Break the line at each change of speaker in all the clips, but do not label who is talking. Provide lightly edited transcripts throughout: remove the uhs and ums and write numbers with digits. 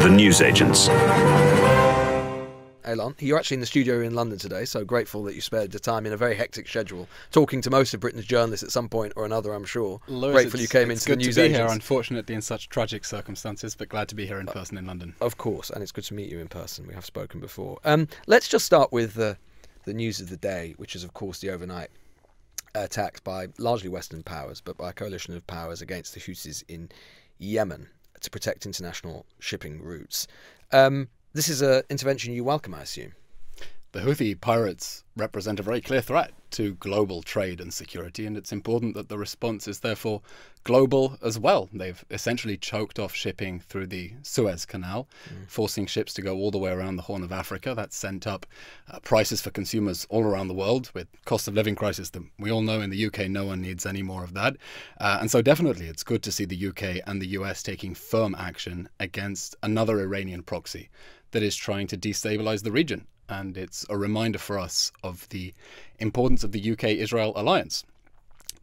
The Newsagents.
Eylon, you're actually in the studio in London today, so grateful that you spared the time in a very hectic schedule, talking to most of Britain's journalists at some point or another, I'm sure.
Lewis,
Grateful you came into the Newsagents.
It's good to be here, unfortunately, in such tragic circumstances, but glad to be here in person in London.
Of course, and it's good to meet you in person. We have spoken before. Let's just start with the news of the day, which is, of course, the overnight attacks by largely Western powers, but by a coalition of powers against the Houthis in Yemen to protect international shipping routes. This is an intervention you welcome, I assume.
The Houthi pirates represent a very clear threat to global trade and security, and it's important that the response is therefore global as well. They've essentially choked off shipping through the Suez Canal, forcing ships to go all the way around the Horn of Africa. That's sent up prices for consumers all around the world, with cost of living crisis that we all know in the UK no one needs any more of that. And so definitely it's good to see the UK and the US taking firm action against another Iranian proxy that is trying to destabilize the region. And it's a reminder for us of the importance of the UK-Israel alliance,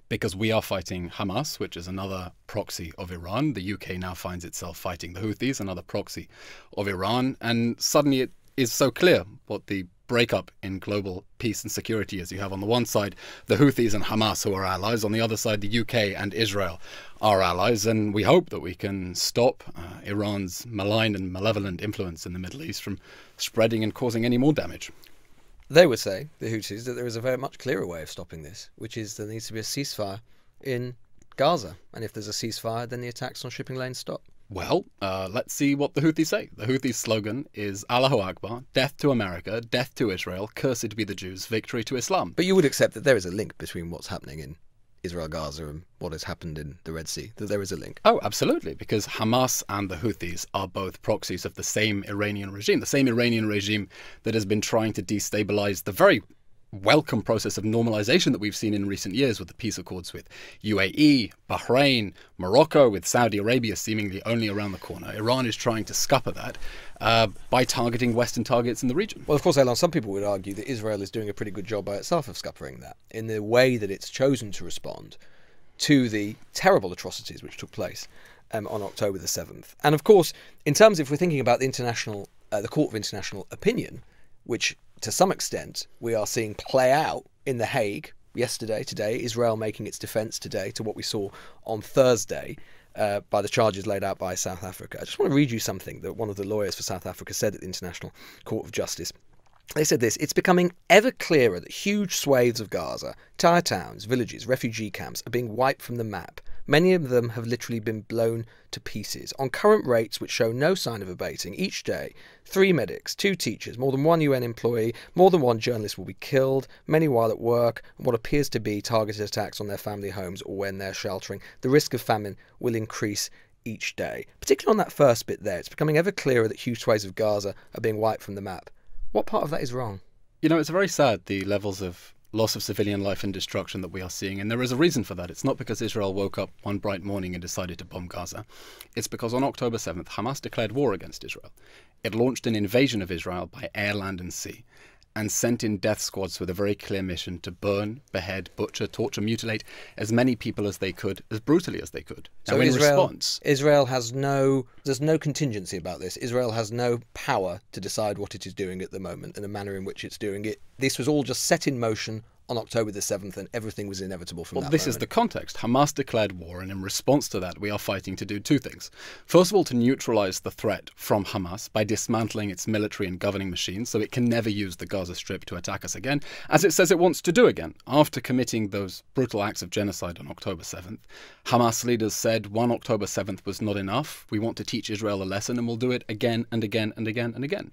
because we are fighting Hamas, which is another proxy of Iran. The UK now finds itself fighting the Houthis, another proxy of Iran. And suddenly it is so clear what the breakup in global peace and security is. You have on the one side the Houthis and Hamas, who are allies. On the other side, the UK and Israel are allies. And we hope that we can stop Iran's malign and malevolent influence in the Middle East from spreading and causing any more damage.
They would say, the Houthis, that there is a very much clearer way of stopping this, which is there needs to be a ceasefire in Gaza. And if there's a ceasefire, then the attacks on shipping lanes stop.
Well, let's see what the Houthis say. The Houthis' slogan is Allahu Akbar, death to America, death to Israel, cursed be the Jews, victory to Islam.
But you would accept that there is a link between what's happening in Israel, Gaza, and what has happened in the Red Sea, that there is a link.
Oh, absolutely, because Hamas and the Houthis are both proxies of the same Iranian regime that has been trying to destabilize the very welcome process of normalization that we've seen in recent years with the peace accords with UAE, Bahrain, Morocco, with Saudi Arabia seemingly only around the corner. Iran is trying to scupper that by targeting Western targets in the region.
Well, of course, Eylon, some people would argue that Israel is doing a pretty good job by itself of scuppering that in the way that it's chosen to respond to the terrible atrocities which took place on October the 7th. And of course, in terms, if we're thinking about the Court of International Opinion, which to some extent we are seeing play out in The Hague yesterday, today, Israel making its defence today to what we saw on Thursday by the charges laid out by South Africa. I just want to read you something that one of the lawyers for South Africa said at the International Court of Justice. They said this: it's becoming ever clearer that huge swathes of Gaza, entire towns, villages, refugee camps are being wiped from the map. Many of them have literally been blown to pieces. On current rates, which show no sign of abating, each day, 3 medics, 2 teachers, more than 1 UN employee, more than 1 journalist will be killed, many while at work, and what appears to be targeted attacks on their family homes or when they're sheltering. The risk of famine will increase each day. Particularly on that first bit there, it's becoming ever clearer that huge swathes of Gaza are being wiped from the map. What part of that is wrong?
You know, it's very sad, the levels of loss of civilian life and destruction that we are seeing, and there is a reason for that. It's not because Israel woke up one bright morning and decided to bomb Gaza. It's because on October 7th, Hamas declared war against Israel. It launched an invasion of Israel by air, land and sea, and sent in death squads with a very clear mission to burn, behead, butcher, torture, mutilate as many people as they could, as brutally as they could.
So
now, in
response, Israel has there's no contingency about this. Israel has no power to decide what it is doing at the moment and the manner in which it's doing it. This was all just set in motion on October the 7th, and everything was inevitable from that moment.
Well, this is the context. Hamas declared war, and in response to that, we are fighting to do 2 things. First of all, to neutralize the threat from Hamas by dismantling its military and governing machines so it can never use the Gaza Strip to attack us again, as it says it wants to do again. After committing those brutal acts of genocide on October 7th, Hamas leaders said 1 October 7th was not enough. We want to teach Israel a lesson, and we'll do it again and again and again and again.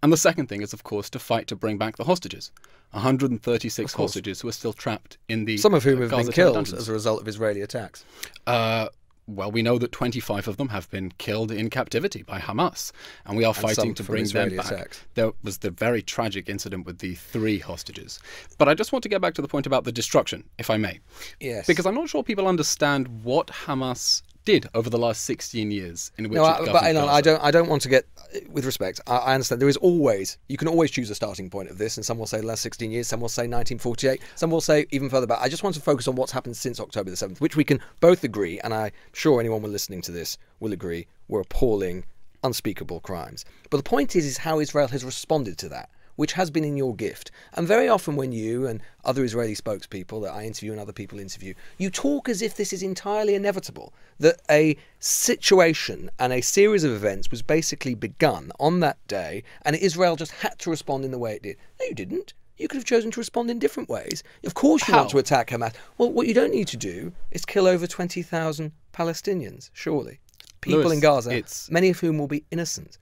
And the second thing is, of course, to fight to bring back the hostages. 136 hostages who are still trapped in the
some of whom have been killed
dungeons
as a result of Israeli attacks.
Well, we know that 25 of them have been killed in captivity by Hamas, and we are fighting to bring them back.
Attacks.
There was the very tragic incident with the 3 hostages. But I just want to get back to the point about the destruction, if I may.
Yes.
Because I'm not sure people understand what Hamas did over the last 16 years in which it governed
but
Gaza.
I don't want to get, with respect, I understand there is always, you can always choose a starting point of this, and some will say the last 16 years, some will say 1948, some will say even further back. I just want to focus on what's happened since October the 7th, which we can both agree, and I'm sure anyone listening to this will agree, were appalling unspeakable crimes. But the point is how Israel has responded to that, which has been in your gift. And very often when you and other Israeli spokespeople that I interview and other people interview, you talk as if this is entirely inevitable, that a situation and a series of events was basically begun on that day, and Israel just had to respond in the way it did. No, you didn't. You could have chosen to respond in different ways. Of course you want to attack Hamas. Well, what you don't need to do is kill over 20,000 Palestinians, surely. People
Lewis,
in Gaza, many of whom will be innocent.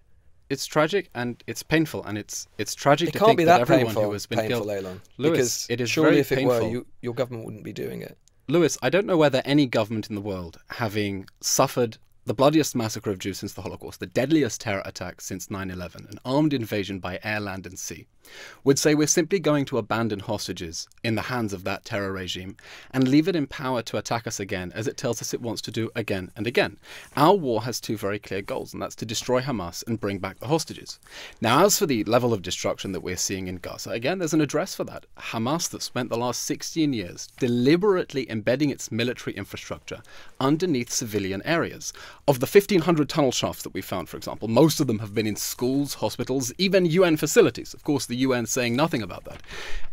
It's tragic and it's painful, and it's tragic to
can't
think
be
that
that
everyone who has been
painful,
killed.
Eylon,
Lewis,
because
it is
surely
very
if it
painful.
were, your government wouldn't be doing it.
Lewis, I don't know whether any government in the world, having suffered the bloodiest massacre of Jews since the Holocaust, the deadliest terror attack since 9/11, an armed invasion by air, land and sea, would say we're simply going to abandon hostages in the hands of that terror regime and leave it in power to attack us again, as it tells us it wants to do again and again. Our war has two very clear goals, and that's to destroy Hamas and bring back the hostages. Now, as for the level of destruction that we're seeing in Gaza, again, there's an address for that. Hamas, that spent the last 16 years deliberately embedding its military infrastructure underneath civilian areas. Of the 1,500 tunnel shafts that we found, for example, most of them have been in schools, hospitals, even UN facilities. Of course, the UN saying nothing about that.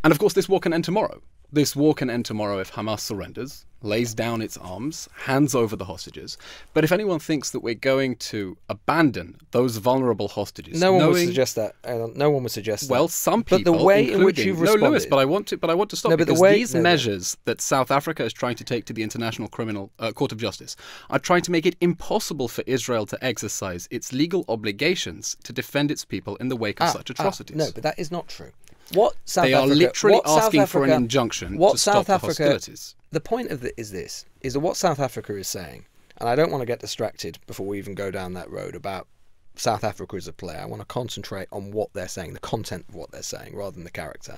And of course, this war can end tomorrow. This war can end tomorrow if Hamas surrenders, lays down its arms, hands over the hostages. But if anyone thinks that we're going to abandon those vulnerable hostages,
no one would suggest that. No one would suggest that.
Well, some people,
but the way in which you've responded,
no, Lewis, but I want to stop, because these measures that South Africa is trying to take to the International Criminal Court of Justice are trying to make it impossible for Israel to exercise its legal obligations to defend its people in the wake of such atrocities.
No, but that is not true. What South
they
Africa,
are literally
what
asking
South
for an
Africa,
injunction
what
to
South
stop
Africa,
the hostilities.
The point of it is this, is that what South Africa is saying, and I don't want to get distracted before we even go down that road about South Africa as a player. I want to concentrate on what they're saying, the content of what they're saying, rather than the character.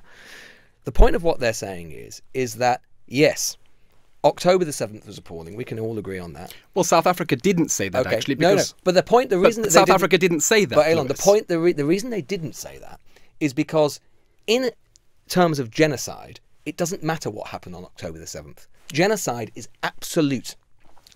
The point of what they're saying is that, yes, October the 7th was appalling. We can all agree on that.
Well, South Africa didn't say that, actually. Because,
no. But the reason that
South Africa didn't say that.
But Eylon, the reason they didn't say that is because in terms of genocide, it doesn't matter what happened on October the 7th. Genocide is absolute.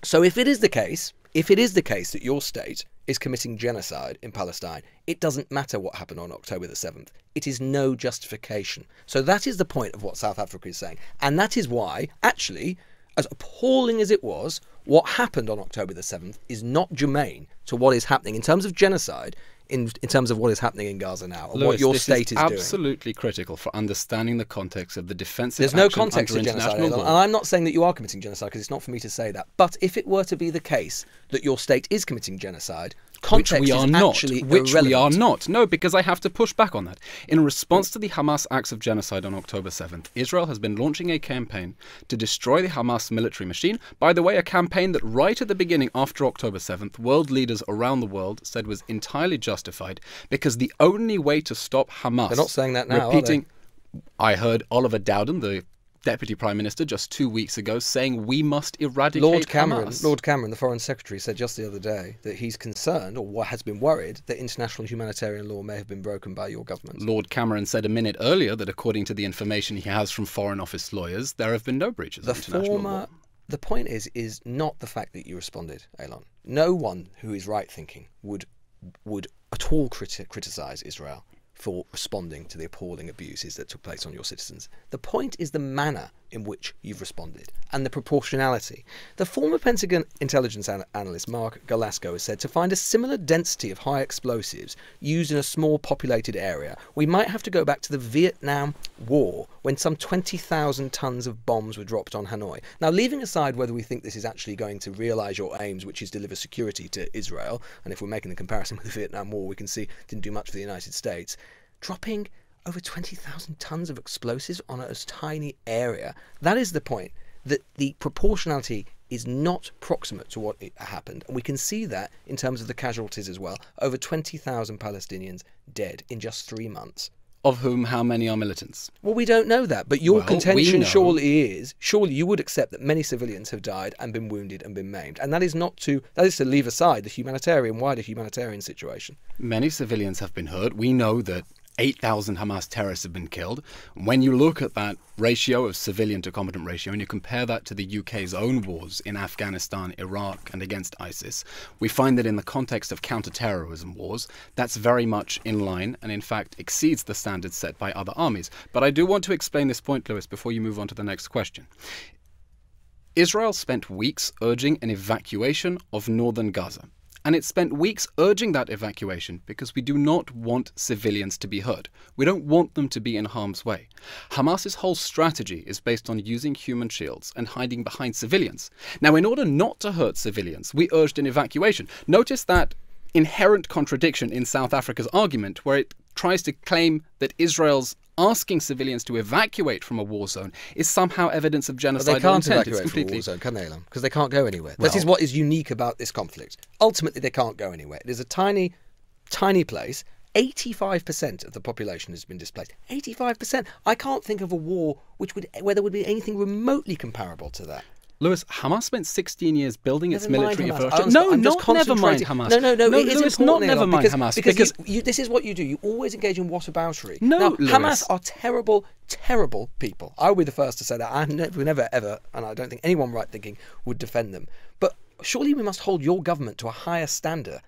So if it is the case that your state is committing genocide in Palestine, it doesn't matter what happened on October the 7th. It is no justification. So that is the point of what South Africa is saying. And that is why, actually, as appalling as it was, what happened on October the 7th is not germane to what is happening in terms of genocide, in terms of what is happening in Gaza now, and
Lewis,
what your state is doing.
Absolutely critical for understanding the context of the defensive
There's no context to genocide, and I'm not saying that you are committing genocide, because it's not for me to say that. But if it were to be the case that your state is committing genocide, context is actually irrelevant.
Which we are not. No, because I have to push back on that. In response to the Hamas acts of genocide on October 7th, Israel has been launching a campaign to destroy the Hamas military machine. By the way, a campaign that right at the beginning, after October 7th, world leaders around the world said was entirely justified, because the only way to stop Hamas...
They're not saying that now,
repeating, I heard Oliver Dowden, the Deputy Prime Minister, just 2 weeks ago saying we must eradicate Hamas.
Lord Cameron, the Foreign Secretary, said just the other day that he's concerned, or has been worried, that international humanitarian law may have been broken by your government.
Lord Cameron said a minute earlier that according to the information he has from Foreign Office lawyers, there have been no breaches of international law.
The point is not the fact that you responded, Eylon. No one who is right-thinking would at all criticise Israel for responding to the appalling abuses that took place on your citizens. The point is the manner in which you've responded and the proportionality. The former Pentagon intelligence analyst Mark Galasco has said to find a similar density of high explosives used in a small populated area, we might have to go back to the Vietnam War, when some 20,000 tons of bombs were dropped on Hanoi. Now, leaving aside whether we think this is actually going to realise your aims, which is deliver security to Israel, and if we're making the comparison with the Vietnam War, we can see it didn't do much for the United States, dropping over 20,000 tons of explosives on a tiny area. That is the point, that the proportionality is not proximate to what happened. And we can see that in terms of the casualties as well. Over 20,000 Palestinians dead in just 3 months.
Of whom how many are militants?
Well, we don't know that. But your contention surely you would accept that many civilians have died and been wounded and been maimed. And that is to leave aside the wider humanitarian situation.
Many civilians have been hurt. We know that 8,000 Hamas terrorists have been killed. When you look at that ratio of civilian to combatant ratio and you compare that to the UK's own wars in Afghanistan, Iraq and against ISIS, we find that in the context of counter-terrorism wars, that's very much in line and in fact exceeds the standards set by other armies. But I do want to explain this point, Lewis, before you move on to the next question. Israel spent weeks urging an evacuation of northern Gaza. And it spent weeks urging that evacuation because we do not want civilians to be hurt. We don't want them to be in harm's way. Hamas's whole strategy is based on using human shields and hiding behind civilians. Now, in order not to hurt civilians, we urged an evacuation. Notice that inherent contradiction in South Africa's argument, where it tries to claim that Israel's asking civilians to evacuate from a war zone is somehow evidence of genocidal
But they can't
intent.
evacuate from a war zone, can they, Eylon? Because they can't go anywhere. This is what is unique about this conflict. Ultimately, they can't go anywhere. It is a tiny, tiny place. 85% of the population has been displaced. 85%. I can't think of a war where there would be anything remotely comparable to that.
Lewis, Hamas spent 16 years building its
Never
military
mind
infrastructure.
Hamas.
No,
I'm just
not never mind
concentrating-
Hamas.
No, it is
Lewis,
important,
not never
Eylon,
mind Hamas.
Because this is what you do. You always engage in whataboutery.
No,
now,
Lewis.
Hamas are terrible, terrible people. I will be the first to say that. I never, ever, and I don't think anyone right-thinking would defend them. But surely we must hold your government to a higher standard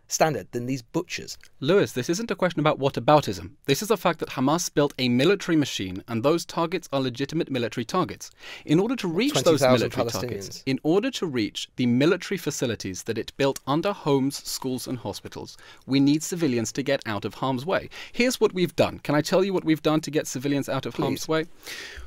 than these butchers.
Lewis, this isn't a question about whataboutism. This is a fact that Hamas built a military machine, and those targets are legitimate military targets. In order to reach those
20,000
military targets, in order to reach the military facilities that it built under homes, schools and hospitals, we need civilians to get out of harm's way. Here's what we've done. Can I tell you what we've done to get civilians out of harm's way?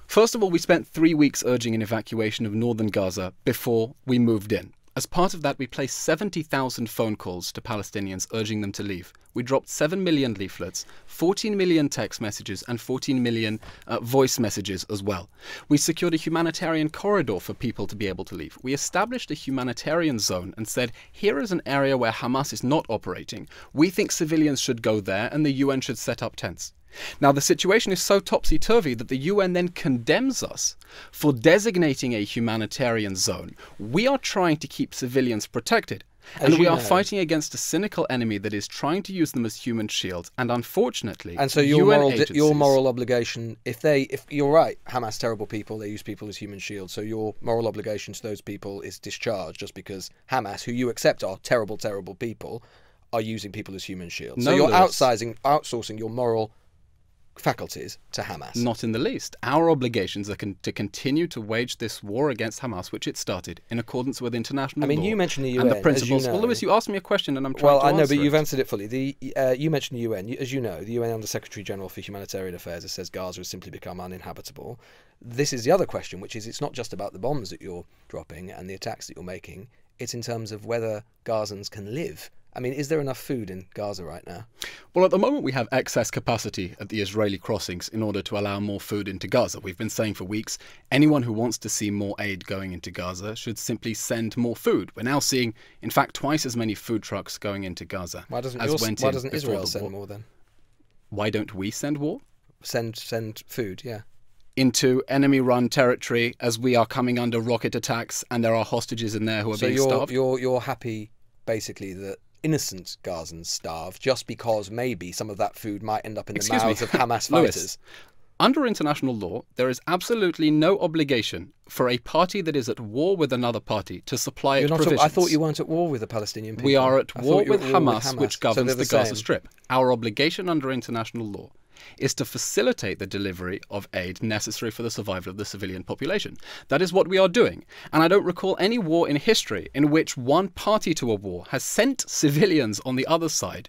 First of all, we spent 3 weeks urging an evacuation of northern Gaza before we moved in. As part of that, we placed 70,000 phone calls to Palestinians urging them to leave. We dropped 7 million leaflets, 14 million text messages and 14 million voice messages as well. We secured a humanitarian corridor for people to be able to leave. We established a humanitarian zone and said, here is an area where Hamas is not operating. We think civilians should go there and the UN should set up tents. Now, the situation is so topsy-turvy that the UN then condemns us for designating a humanitarian zone. We are trying to keep civilians protected. And we are fighting against a cynical enemy that is trying to use them as human shields. And unfortunately,
and so your moral obligation, if you're right, Hamas terrible people, they use people as human shields. So your moral obligation to those people is discharged just because Hamas, who you accept are terrible, terrible people, are using people as human shields. So you're outsourcing your moral faculties to Hamas.
Not in the least. Our obligations are to continue to wage this war against Hamas, which it started in accordance with international law.
I mean, you mentioned the UN
and the principles.
As you know.
Well, Lewis, you asked me a question, and I'm trying to answer it.
Well, I know, but you've answered it fully. You mentioned the UN. As you know, the UN Under Secretary General for Humanitarian Affairs has said Gaza has simply become uninhabitable. This is the other question, which is it's not just about the bombs that you're dropping and the attacks that you're making. It's in terms of whether Gazans can live. I mean, is there enough food in Gaza right now?
Well, at the moment we have excess capacity at the Israeli crossings in order to allow more food into Gaza. We've been saying for weeks, anyone who wants to see more aid going into Gaza should simply send more food. We're now seeing, in fact, twice as many food trucks going into Gaza.
Why doesn't Israel send more then?
Why don't we send more?
Send food, yeah.
Into enemy-run territory as we are coming under rocket attacks and there are hostages in there who are being starved?
So you're happy, basically, that innocent Gazans starve just because maybe some of that food might end up in the mouths of Hamas fighters.
Lewis, under international law, there is absolutely no obligation for a party that is at war with another party to supply it provisions.
I thought you weren't at war with the Palestinian people.
We are at war with Hamas, which governs the Gaza Strip. Our obligation under international law is to facilitate the delivery of aid necessary for the survival of the civilian population. That is what we are doing. And I don't recall any war in history in which one party to a war has sent civilians on the other side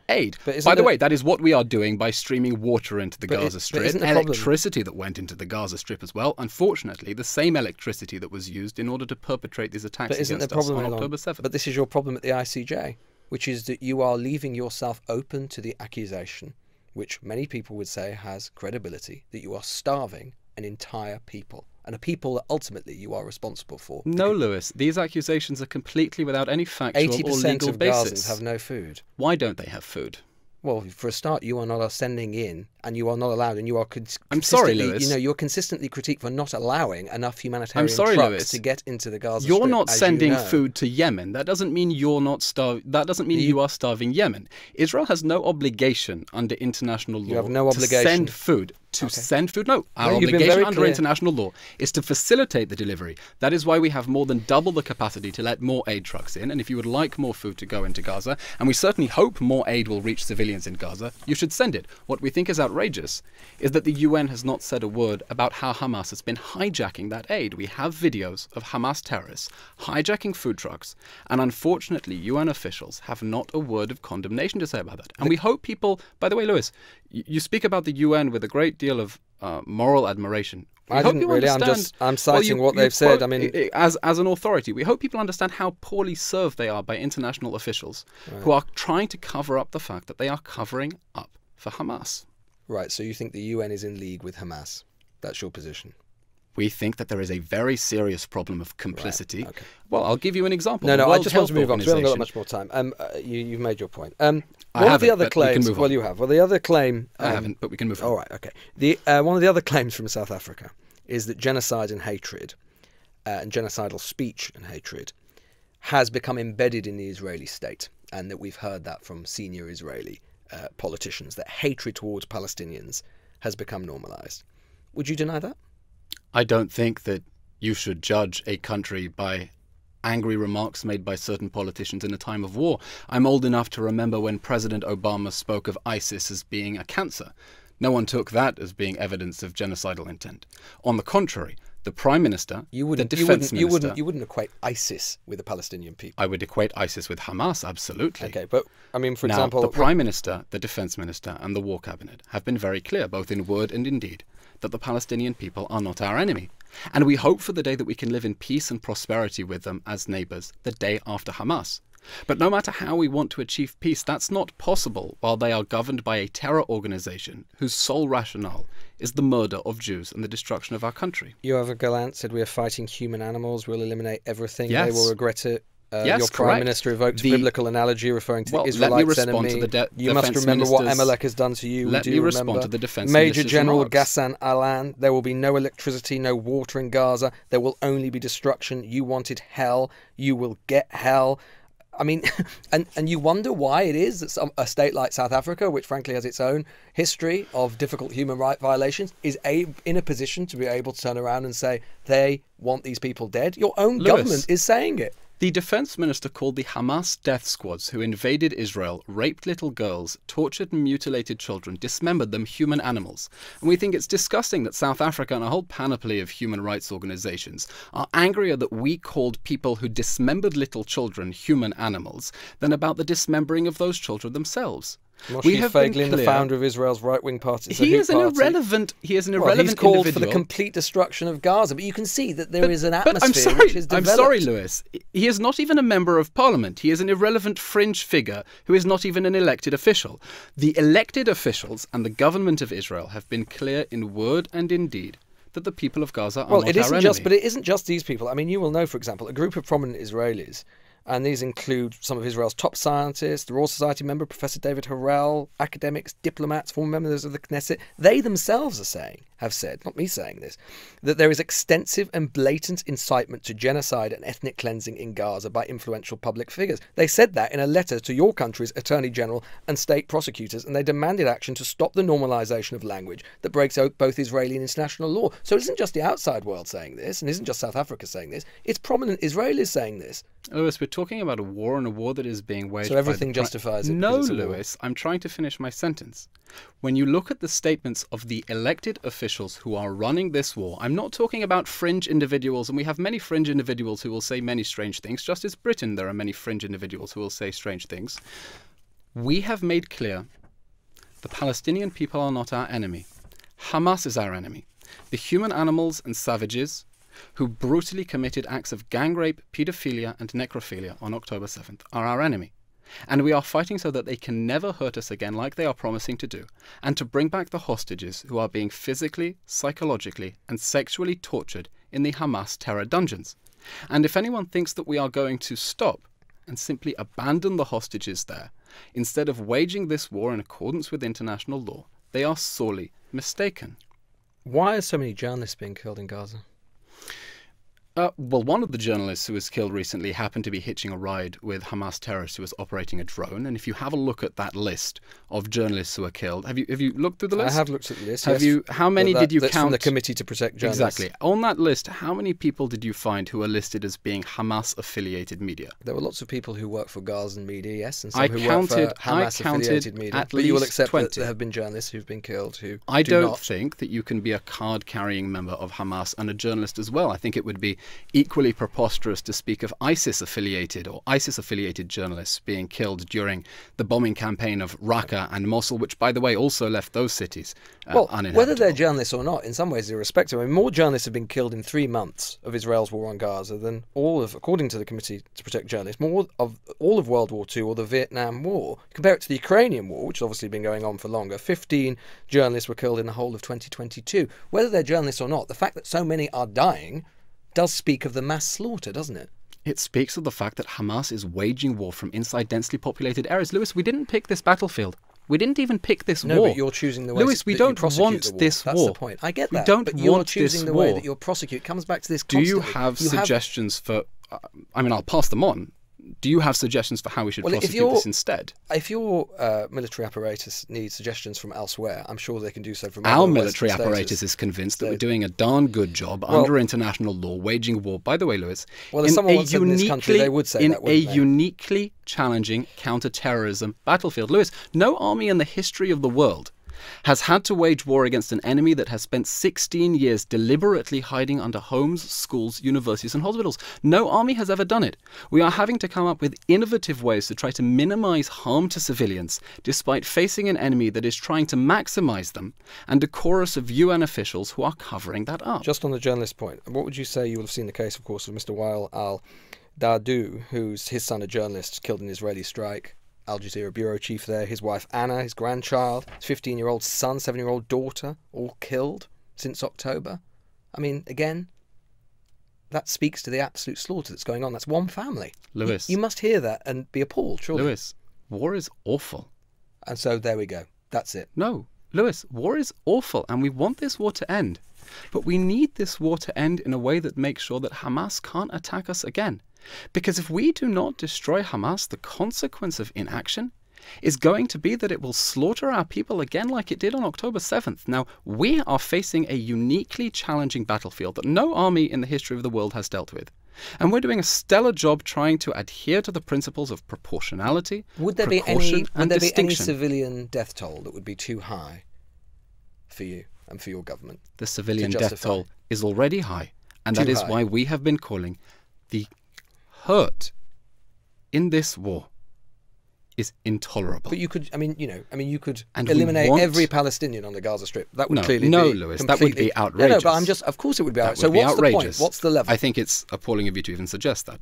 aid. By the way, that is what we are doing by streaming water into the Gaza Strip. Electricity that went into the Gaza Strip as well. Unfortunately, the same electricity that was used in order to perpetrate these attacks against us on October 7th.
But this is your problem at the ICJ, which is that you are leaving yourself open to the accusation, which many people would say has credibility, that you are starving an entire people, and a people that ultimately you are responsible for.
No, Lewis, these accusations are completely without any factual or legal basis.
80% of Gazans have no food.
Why don't they have food?
Well, for a start, you are not sending in, and you are not allowed, and you are
I'm sorry,
consistently,
Lewis.
you're consistently critiqued for not allowing enough humanitarian
I'm sorry,
trucks
Lewis.
to get into the Gaza
You're
Strip,
not
as
sending
you know.
food to Yemen. That doesn't mean you're not That doesn't mean you are starving Yemen. Israel has no obligation under international law
You have no
to
obligation.
send food. No, our
you've been
obligation
very
under
clear.
international law is to facilitate the delivery. That is why we have more than double the capacity to let more aid trucks in. And if you would like more food to go into Gaza, and we certainly hope more aid will reach civilians in Gaza, you should send it. What we think is outrageous is that the UN has not said a word about how Hamas has been hijacking that aid. We have videos of Hamas terrorists hijacking food trucks, and unfortunately UN officials have not a word of condemnation to say about that. And we hope people, by the way, Lewis, you speak about the UN with a great deal of moral admiration.
I didn't really. I'm citing what they've said. I mean,
as an authority, we hope people understand how poorly served they are by international officials who are trying to cover up the fact that they are covering up for Hamas.
Right. So you think the UN is in league with Hamas? That's your position.
We think that there is a very serious problem of complicity.
Right, okay.
Well, I'll give you an example.
No,
The
I
World
just want to
Health
move on. 'Cause we haven't got that
Organization-
much more time. You've made your point.
I
One of the
haven't,
other
but we can
claims.
move on.
Well, you have. Well, the other claim.
I haven't, but we can move on.
All right. Okay. One of the other claims from South Africa is that genocide and hatred, and genocidal speech and hatred, has become embedded in the Israeli state, and that we've heard that from senior Israeli politicians, that hatred towards Palestinians has become normalized. Would you deny that?
I don't think that you should judge a country by angry remarks made by certain politicians in a time of war. I'm old enough to remember when President Obama spoke of ISIS as being a cancer. No one took that as being evidence of genocidal intent. On the contrary, the Prime Minister, the Defense Minister...
You wouldn't equate ISIS with the Palestinian people.
I would equate ISIS with Hamas, absolutely.
Okay, but, I mean, for
now,
example...
the Prime Minister, the Defense Minister and the War Cabinet have been very clear, both in word and in deed, that the Palestinian people are not our enemy. And we hope for the day that we can live in peace and prosperity with them as neighbours, the day after Hamas. But no matter how we want to achieve peace, that's not possible while they are governed by a terror organisation whose sole rationale is the murder of Jews and the destruction of our country.
Yoav Gallant said we are fighting human animals, we'll eliminate everything,
Yes.
They will regret it.
Yes,
your Prime
correct.
Minister evoked
The-
a biblical analogy referring to
Well,
the
let me
Israelites'
respond
enemy.
to the
You must
Defense
remember what
Minister's-
Amalek has done to you.
Let
Do
me
you
respond
remember?
to the Defense
Major
Minister's
General
remarks.
Ghassan Alan, there will be no electricity, no water in Gaza. There will only be destruction. You wanted hell. You will get hell. I mean, and you wonder why it is that a state like South Africa, which frankly has its own history of difficult human rights violations, is in a position to be able to turn around and say they want these people dead. Your own
Lewis.
government is saying it.
The Defense Minister called the Hamas death squads who invaded Israel, raped little girls, tortured and mutilated children, dismembered them human animals. And we think it's disgusting that South Africa and a whole panoply of human rights organizations are angrier that we called people who dismembered little children human animals than about the dismembering of those children themselves.
Moshe Feiglin, the founder of Israel's right-wing party,
He is an irrelevant
he's called
individual.
for the complete destruction of Gaza, but you can see that there is an atmosphere
I'm sorry,
which is developed.
I'm sorry, Lewis. He is not even a member of parliament. He is an irrelevant fringe figure who is not even an elected official. The elected officials and the government of Israel have been clear in word and in deed that the people of Gaza are not our enemy.
But it isn't just these people. I mean, you will know, for example, a group of prominent Israelis, and these include some of Israel's top scientists, the Royal Society member, Professor David Harel, academics, diplomats, former members of the Knesset. They themselves have said, not me saying this, that there is extensive and blatant incitement to genocide and ethnic cleansing in Gaza by influential public figures. They said that in a letter to your country's Attorney General and state prosecutors, and they demanded action to stop the normalization of language that breaks out both Israeli and international law. So it isn't just the outside world saying this, and it isn't just South Africa saying this, it's prominent Israelis saying this.
Lewis, we're talking about a war, and a war that is being waged
So everything justifies it.
No,
because it's a war.
Lewis, I'm trying to finish my sentence. When you look at the statements of the elected officials who are running this war, I'm not talking about fringe individuals, and we have many fringe individuals who will say many strange things, just as Britain there are many fringe individuals who will say strange things. We have made clear the Palestinian people are not our enemy. Hamas is our enemy. The human animals and savages who brutally committed acts of gang rape, paedophilia and necrophilia on October 7th are our enemy. And we are fighting so that they can never hurt us again like they are promising to do, and to bring back the hostages who are being physically, psychologically and sexually tortured in the Hamas terror dungeons. And if anyone thinks that we are going to stop and simply abandon the hostages there instead of waging this war in accordance with international law, they are sorely mistaken.
Why are so many journalists being killed in Gaza?
Well, one of the journalists who was killed recently happened to be hitching a ride with Hamas terrorists who was operating a drone. And if you have a look at that list of journalists who were killed, have you looked through the list?
I have looked at the list.
Have
yes.
you? How many did you
that's
count?
From the Committee to Protect Journalists.
Exactly. On that list, how many people did you find who are listed as being Hamas-affiliated media?
There were lots of people who work for Gazan media, yes, and some who work for Hamas-affiliated media.
At
but you will
least
accept
20.
that there have been journalists who've been killed who
I
do
don't
not.
think that you can be a card-carrying member of Hamas and a journalist as well. I think it would be equally preposterous to speak of ISIS-affiliated journalists being killed during the bombing campaign of Raqqa and Mosul, which, by the way, also left those cities uninhabitable.
Whether they're journalists or not, in some ways irrespective. I mean, more journalists have been killed in 3 months of Israel's war on Gaza than according to the Committee to Protect Journalists, more of all of World War II or the Vietnam War. Compare it to the Ukrainian war, which has obviously been going on for longer. 15 journalists were killed in the whole of 2022. Whether they're journalists or not, the fact that so many are dying does speak of the mass slaughter, doesn't it?
It speaks of the fact that Hamas is waging war from inside densely populated areas. Lewis, we didn't pick this battlefield. We didn't even pick this war.
No, but you're choosing the way
Lewis, we
that you
don't
prosecute
want
the war.
this
That's
war.
the point. I get
We
that.
don't
but you're
want
choosing
this
the way
war.
that you'll prosecute. It comes back to this
Do
constantly.
you have suggestions for... I mean, I'll pass them on. Do you have suggestions for how we should prosecute this instead?
If your military apparatus needs suggestions from elsewhere, I'm sure they can do so from
Our
other
military
Western
apparatus
states.
is convinced that we're doing a darn good job under international law, waging war. By the way, Lewis,
well, if someone once said in this country, they would say that, wouldn't they?
Uniquely challenging counter-terrorism battlefield. Lewis, no army in the history of the world has had to wage war against an enemy that has spent 16 years deliberately hiding under homes, schools, universities and hospitals. No army has ever done it. We are having to come up with innovative ways to try to minimize harm to civilians despite facing an enemy that is trying to maximize them, and a chorus of UN officials who are covering that up.
Just on the journalist point, what would you say? You will have seen the case, of course, of Mr. Wael al-Dardou, who's his son, a journalist, killed in an Israeli strike. Al Jazeera bureau chief there, his wife Anna, his grandchild, his 15-year-old son, 7-year-old daughter, all killed since October. I mean, again, that speaks to the absolute slaughter that's going on. That's one family.
Lewis.
You must hear that and be appalled, surely.
Lewis, war is awful.
And so there we go. That's it.
No, Lewis, war is awful and we want this war to end. But we need this war to end in a way that makes sure that Hamas can't attack us again. Because if we do not destroy Hamas, the consequence of inaction is going to be that it will slaughter our people again like it did on October 7th. Now, we are facing a uniquely challenging battlefield that no army in the history of the world has dealt with. And we're doing a stellar job trying to adhere to the principles of proportionality,
would there be any civilian death toll that would be too high for you and for your government?
The civilian death toll is already high. And that is why we have been calling the hurt in this war is intolerable.
But you could, you could eliminate every Palestinian on the Gaza Strip. That would clearly be
Lewis, that would be outrageous.
No, but of course it would be outrageous. So what's the point? What's the level?
I think it's appalling of you to even suggest that.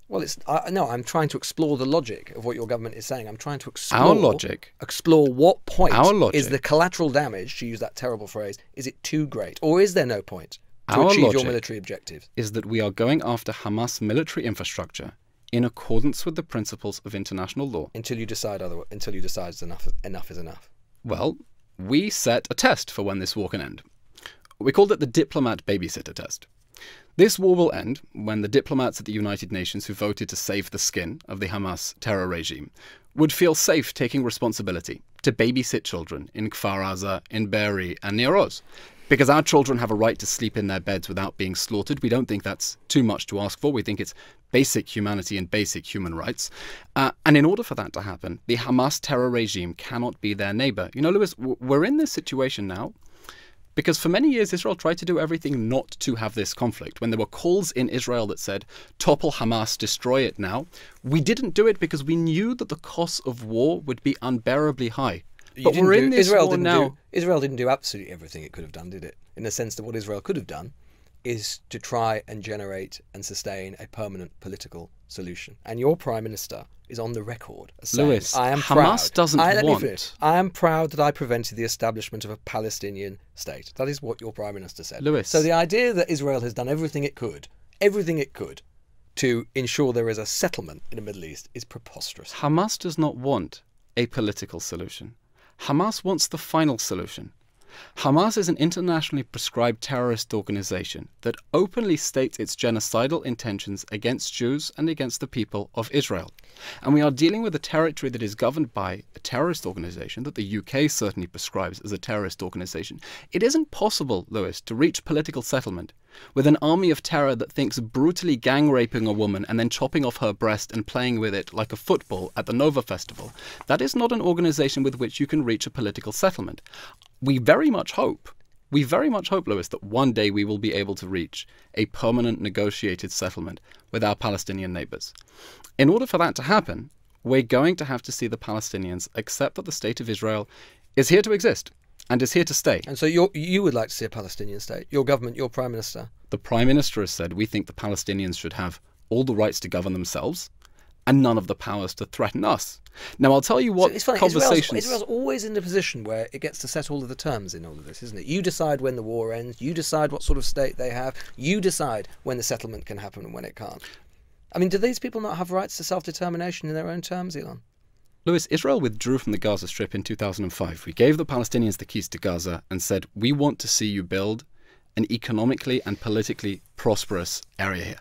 Well, I'm trying to explore the logic of what your government is saying. I'm trying to
explore
what point is the collateral damage, to use that terrible phrase, is it too great? Or is there no point to achieve your military objectives?
Is that we are going after Hamas military infrastructure in accordance with the principles of international law.
Until you decide enough is enough.
Well, we set a test for when this war can end. We called it the diplomat babysitter test. This war will end when the diplomats at the United Nations who voted to save the skin of the Hamas terror regime would feel safe taking responsibility to babysit children in Kfar Aza, in Be'eri and near Oz. Because our children have a right to sleep in their beds without being slaughtered. We don't think that's too much to ask for. We think it's basic humanity and basic human rights. And in order for that to happen, the Hamas terror regime cannot be their neighbor. You know, Lewis, we're in this situation now because for many years Israel tried to do everything not to have this conflict. When there were calls in Israel that said, topple Hamas, destroy it now, we didn't do it because we knew that the cost of war would be unbearably high. But we're in this war now.
Israel didn't do absolutely everything it could have done, did it? In the sense that what Israel could have done is to try and generate and sustain a permanent political solution. And your Prime Minister is on the record as saying,
Lewis,
I am
Hamas
proud.
doesn't want...
I am proud that I prevented the establishment of a Palestinian state. That is what your Prime Minister said.
Lewis.
So the idea that Israel has done everything it could to ensure there is a settlement in the Middle East is preposterous.
Hamas does not want a political solution. Hamas wants the final solution. Hamas is an internationally prescribed terrorist organization that openly states its genocidal intentions against Jews and against the people of Israel. And we are dealing with a territory that is governed by a terrorist organization that the UK certainly prescribes as a terrorist organization. It isn't possible, Lewis, to reach political settlement with an army of terror that thinks brutally gang raping a woman and then chopping off her breast and playing with it like a football at the Nova Festival. That is not an organization with which you can reach a political settlement. We very much hope, Lewis, that one day we will be able to reach a permanent negotiated settlement with our Palestinian neighbors. In order for that to happen, we're going to have to see the Palestinians accept that the state of Israel is here to exist and is here to stay.
And so you would like to see a Palestinian state? Your government, your Prime Minister?
The Prime Minister has said we think the Palestinians should have all the rights to govern themselves and none of the powers to threaten us. Now, I'll tell you what,
so it's funny,
conversations...
Israel's always in the position where it gets to set all of the terms in all of this, isn't it? You decide when the war ends, you decide what sort of state they have, you decide when the settlement can happen and when it can't. I mean, do these people not have rights to self-determination in their own terms, Eylon?
Lewis, Israel withdrew from the Gaza Strip in 2005. We gave the Palestinians the keys to Gaza and said, we want to see you build an economically and politically prosperous area here.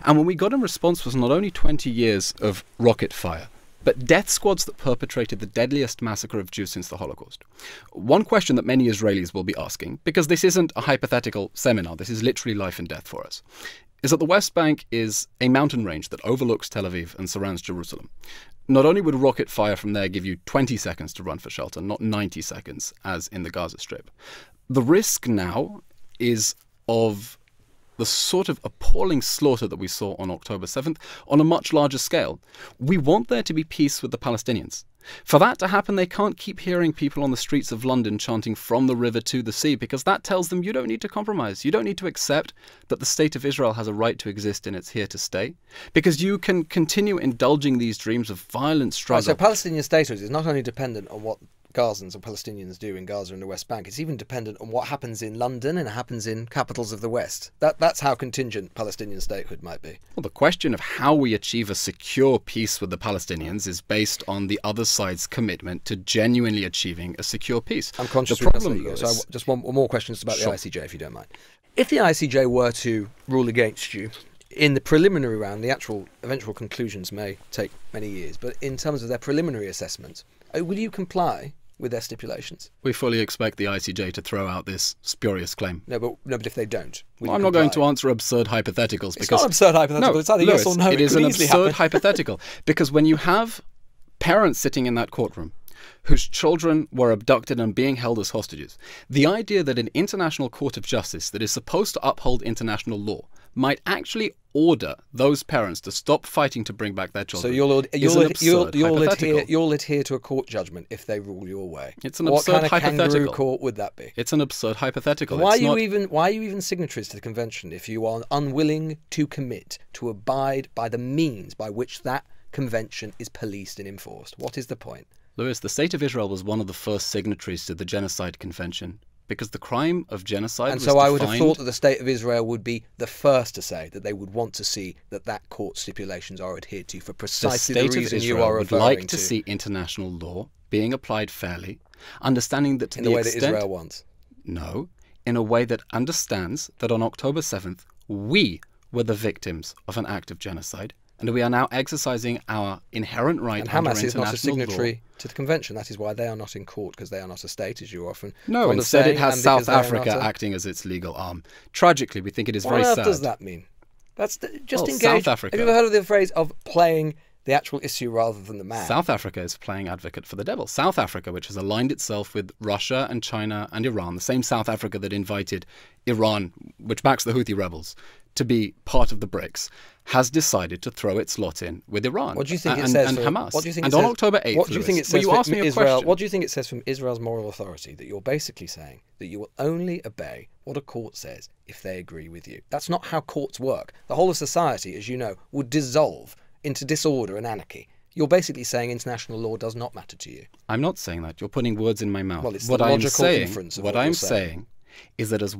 And what we got in response was not only 20 years of rocket fire, but death squads that perpetrated the deadliest massacre of Jews since the Holocaust. One question that many Israelis will be asking, because this isn't a hypothetical seminar, this is literally life and death for us, is that the West Bank is a mountain range that overlooks Tel Aviv and surrounds Jerusalem. Not only would rocket fire from there give you 20 seconds to run for shelter, not 90 seconds, as in the Gaza Strip. The risk now is of the sort of appalling slaughter that we saw on October 7th on a much larger scale. We want there to be peace with the Palestinians. For that to happen, they can't keep hearing people on the streets of London chanting from the river to the sea, because that tells them you don't need to compromise. You don't need to accept that the state of Israel has a right to exist and it's here to stay, because you can continue indulging these dreams of violent struggle.
Right, so Palestinian statehood is not only dependent on what Gazans and Palestinians do in Gaza and the West Bank, it's even dependent on what happens in London and happens in capitals of the West. That's how contingent Palestinian statehood might be.
Well, the question of how we achieve a secure peace with the Palestinians is based on the other side's commitment to genuinely achieving a secure peace.
I'm conscious
the
we
problem
must let you go,
is...
so just one more question about
Sure.
the ICJ, if you don't mind. If the ICJ were to rule against you, in the preliminary round, the actual eventual conclusions may take many years, but in terms of their preliminary assessment, will you comply with their stipulations?
We fully expect the ICJ to throw out this spurious claim.
No, but if they don't, will
Well,
you
I'm not going
comply?
to answer absurd hypotheticals.
It's
because
not absurd hypothetical.
No,
It's either
Lewis,
yes or no.
It is
could
an
easily
absurd
happen.
hypothetical. Because when you have parents sitting in that courtroom whose children were abducted and being held as hostages, the idea that an international court of justice that is supposed to uphold international law might actually order those parents to stop fighting to bring back their children.
So you'll adhere to a court judgment if they rule your way.
It's an
What
absurd
kind of
hypothetical.
kangaroo court would that be?
It's an absurd hypothetical.
Why
It's not-
are you even signatories to the convention if you are unwilling to commit to abide by the means by which that convention is policed and enforced? What is the point?
Lewis, the State of Israel was one of the first signatories to the Genocide Convention because the crime of genocide
And
was
so I would have
defined-
thought that the State of Israel would be the first to say that they would want to see that court stipulations are adhered to for
the
precisely
State
the
of
reason
Israel
you are
would
referring
like to see international law being applied fairly, understanding that to
in
the
the way
extent...
that Israel wants.
No, in a way that understands that on October 7th, we were the victims of an act of genocide, and we are now exercising our inherent right
And
under
Hamas is not a
international
signatory
law.
to the convention. That is why they are not in court, because they are not a state, as you often
No,
fond of
instead
saying,
it has
and
South
because they are
Africa
not a-
acting as its legal arm. Tragically, we think it is
What
very
on earth
sad.
does that mean? Just
Well,
engage.
South Africa.
Have you ever heard of the phrase of playing the actual issue rather than the man?
South Africa is playing advocate for the devil. South Africa, which has aligned itself with Russia and China and Iran, the same South Africa that invited Iran, which backs the Houthi rebels, to be part of the BRICS, has decided to throw its lot in with Iran.
What do you think
and,
it says
and
for
Hamas.
What do you think
and
it
on
says,
October 8th,
what do you think it
Lewis,
says
will you
from
ask me a
Israel?
question?
What do you think it says from Israel's moral authority that you're basically saying that you will only obey what a court says if they agree with you? That's not how courts work. The whole of society, as you know, would dissolve into disorder and anarchy. You're basically saying international law does not matter to you.
I'm not saying that. You're putting words in my mouth.
Well, it's
what
the
I am
logical
saying,
inference of
what
what
I'm
you're saying.
saying is that as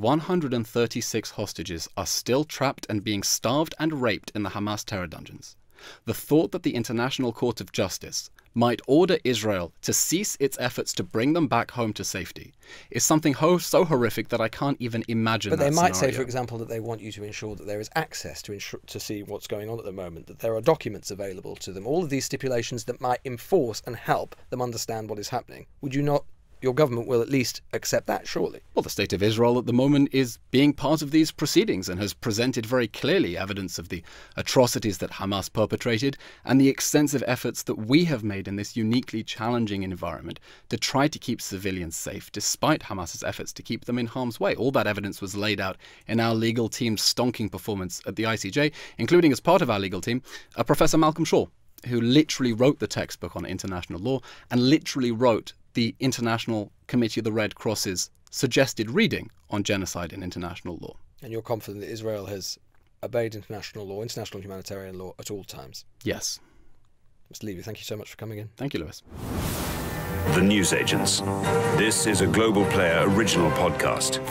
136 hostages are still trapped and being starved and raped in the Hamas terror dungeons, The thought that the International Court of Justice might order Israel to cease its efforts to bring them back home to safety is something so horrific that I can't even imagine.
But
that
they might
scenario.
say, for example, that they want you to ensure that there is access to see what's going on at the moment, that there are documents available to them, all of these stipulations that might enforce and help them understand what is happening. Would you not? Your government will at least accept that, surely.
Well, the state of Israel at the moment is being part of these proceedings and has presented very clearly evidence of the atrocities that Hamas perpetrated and the extensive efforts that we have made in this uniquely challenging environment to try to keep civilians safe, despite Hamas's efforts to keep them in harm's way. All that evidence was laid out in our legal team's stonking performance at the ICJ, including as part of our legal team, Professor Malcolm Shaw, who literally wrote the textbook on international law and literally wrote the International Committee of the Red Cross's suggested reading on genocide in international law.
And you're confident that Israel has obeyed international law, international humanitarian law at all times?
Yes.
Mr. Levy, thank you so much for coming in.
Thank you, Lewis.
The News Agents. This is a Global Player original podcast.